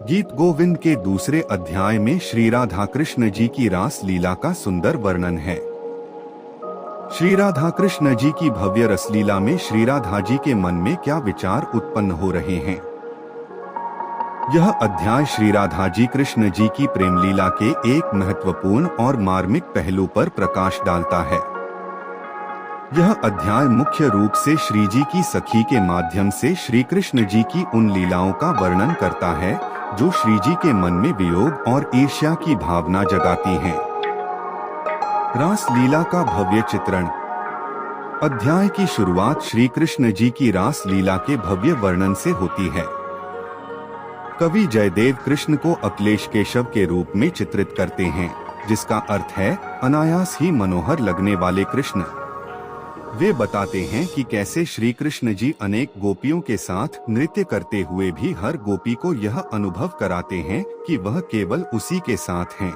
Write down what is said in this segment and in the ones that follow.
गीत गोविंद के दूसरे अध्याय में श्री राधा कृष्ण जी की रास लीला का सुंदर वर्णन है। श्री राधा कृष्ण जी की भव्य रसलीला में श्री राधा जी के मन में क्या विचार उत्पन्न हो रहे हैं। यह अध्याय श्री राधा जी कृष्ण जी की प्रेम लीला के एक महत्वपूर्ण और मार्मिक पहलू पर प्रकाश डालता है। यह अध्याय मुख्य रूप से श्री जी की सखी के माध्यम से श्री कृष्ण जी की उन लीलाओं का वर्णन करता है जो श्री जी के मन में वियोग और ईर्ष्या की भावना जगाती हैं। रास लीला का भव्य चित्रण। अध्याय की शुरुआत श्री कृष्ण जी की रास लीला के भव्य वर्णन से होती है। कवि जयदेव कृष्ण को अखिलेश केशव के रूप में चित्रित करते हैं, जिसका अर्थ है अनायास ही मनोहर लगने वाले कृष्ण। वे बताते हैं कि कैसे श्री कृष्ण जी अनेक गोपियों के साथ नृत्य करते हुए भी हर गोपी को यह अनुभव कराते हैं कि वह केवल उसी के साथ हैं।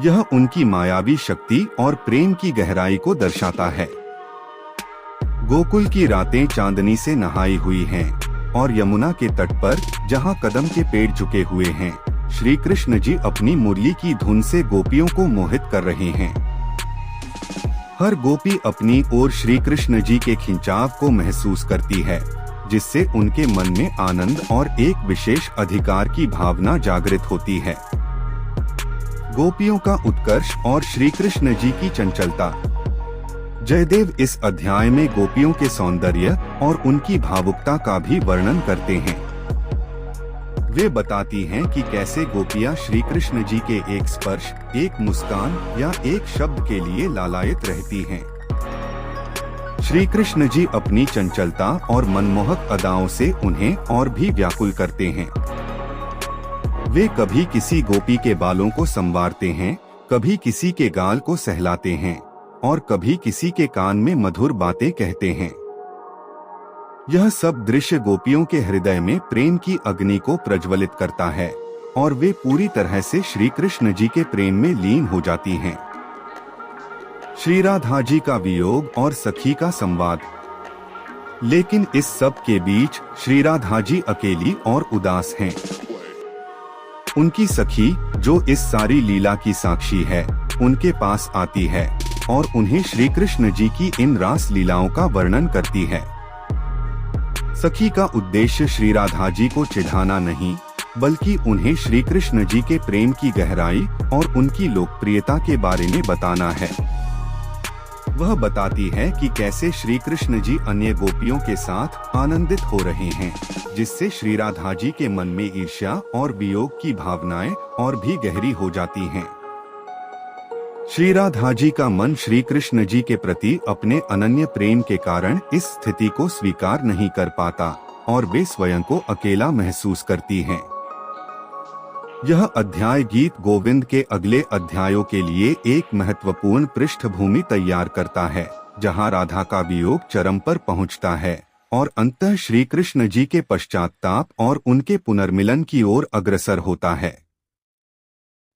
यह उनकी मायावी शक्ति और प्रेम की गहराई को दर्शाता है। गोकुल की रातें चांदनी से नहाई हुई हैं और यमुना के तट पर जहां कदम के पेड़ झुके हुए हैं, श्री कृष्ण जी अपनी मुरली की धुन से गोपियों को मोहित कर रहे हैं। हर गोपी अपनी ओर श्री कृष्ण जी के खिंचाव को महसूस करती है, जिससे उनके मन में आनंद और एक विशेष अधिकार की भावना जागृत होती है। गोपियों का उत्कर्ष और श्री कृष्ण जी की चंचलता। जयदेव इस अध्याय में गोपियों के सौंदर्य और उनकी भावुकता का भी वर्णन करते हैं। वे बताती हैं कि कैसे गोपियां श्री कृष्ण जी के एक स्पर्श, एक मुस्कान या एक शब्द के लिए लालायित रहती हैं। श्री कृष्ण जी अपनी चंचलता और मनमोहक अदाओं से उन्हें और भी व्याकुल करते हैं। वे कभी किसी गोपी के बालों को संवारते हैं, कभी किसी के गाल को सहलाते हैं और कभी किसी के कान में मधुर बातें कहते हैं। यह सब दृश्य गोपियों के हृदय में प्रेम की अग्नि को प्रज्वलित करता है और वे पूरी तरह से श्री कृष्ण जी के प्रेम में लीन हो जाती हैं। श्री राधा जी का वियोग और सखी का संवाद। लेकिन इस सब के बीच श्री राधा जी अकेली और उदास हैं। उनकी सखी, जो इस सारी लीला की साक्षी है, उनके पास आती है और उन्हें श्री कृष्ण जी की इन रास लीलाओं का वर्णन करती है। सखी का उद्देश्य श्री राधा जी को चिढ़ाना नहीं, बल्कि उन्हें श्री कृष्ण जी के प्रेम की गहराई और उनकी लोकप्रियता के बारे में बताना है। वह बताती है कि कैसे श्री कृष्ण जी अन्य गोपियों के साथ आनंदित हो रहे हैं, जिससे श्री राधा जी के मन में ईर्ष्या और वियोग की भावनाएं और भी गहरी हो जाती हैं। श्री राधा जी का मन श्री कृष्ण जी के प्रति अपने अनन्य प्रेम के कारण इस स्थिति को स्वीकार नहीं कर पाता और वे स्वयं को अकेला महसूस करती हैं। यह अध्याय गीत गोविंद के अगले अध्यायों के लिए एक महत्वपूर्ण पृष्ठभूमि तैयार करता है, जहां राधा का वियोग चरम पर पहुंचता है और अंततः श्री कृष्ण जी के पश्चाताप और उनके पुनर्मिलन की ओर अग्रसर होता है।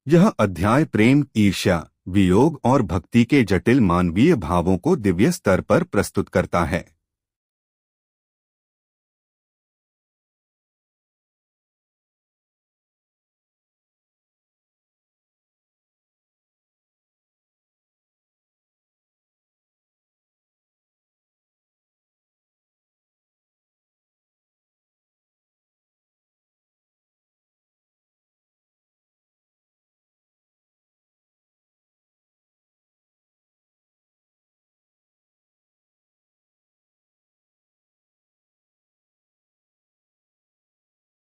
यह अध्याय प्रेम, ईर्ष्या, वियोग और भक्ति के जटिल मानवीय भावों को दिव्य स्तर पर प्रस्तुत करता है।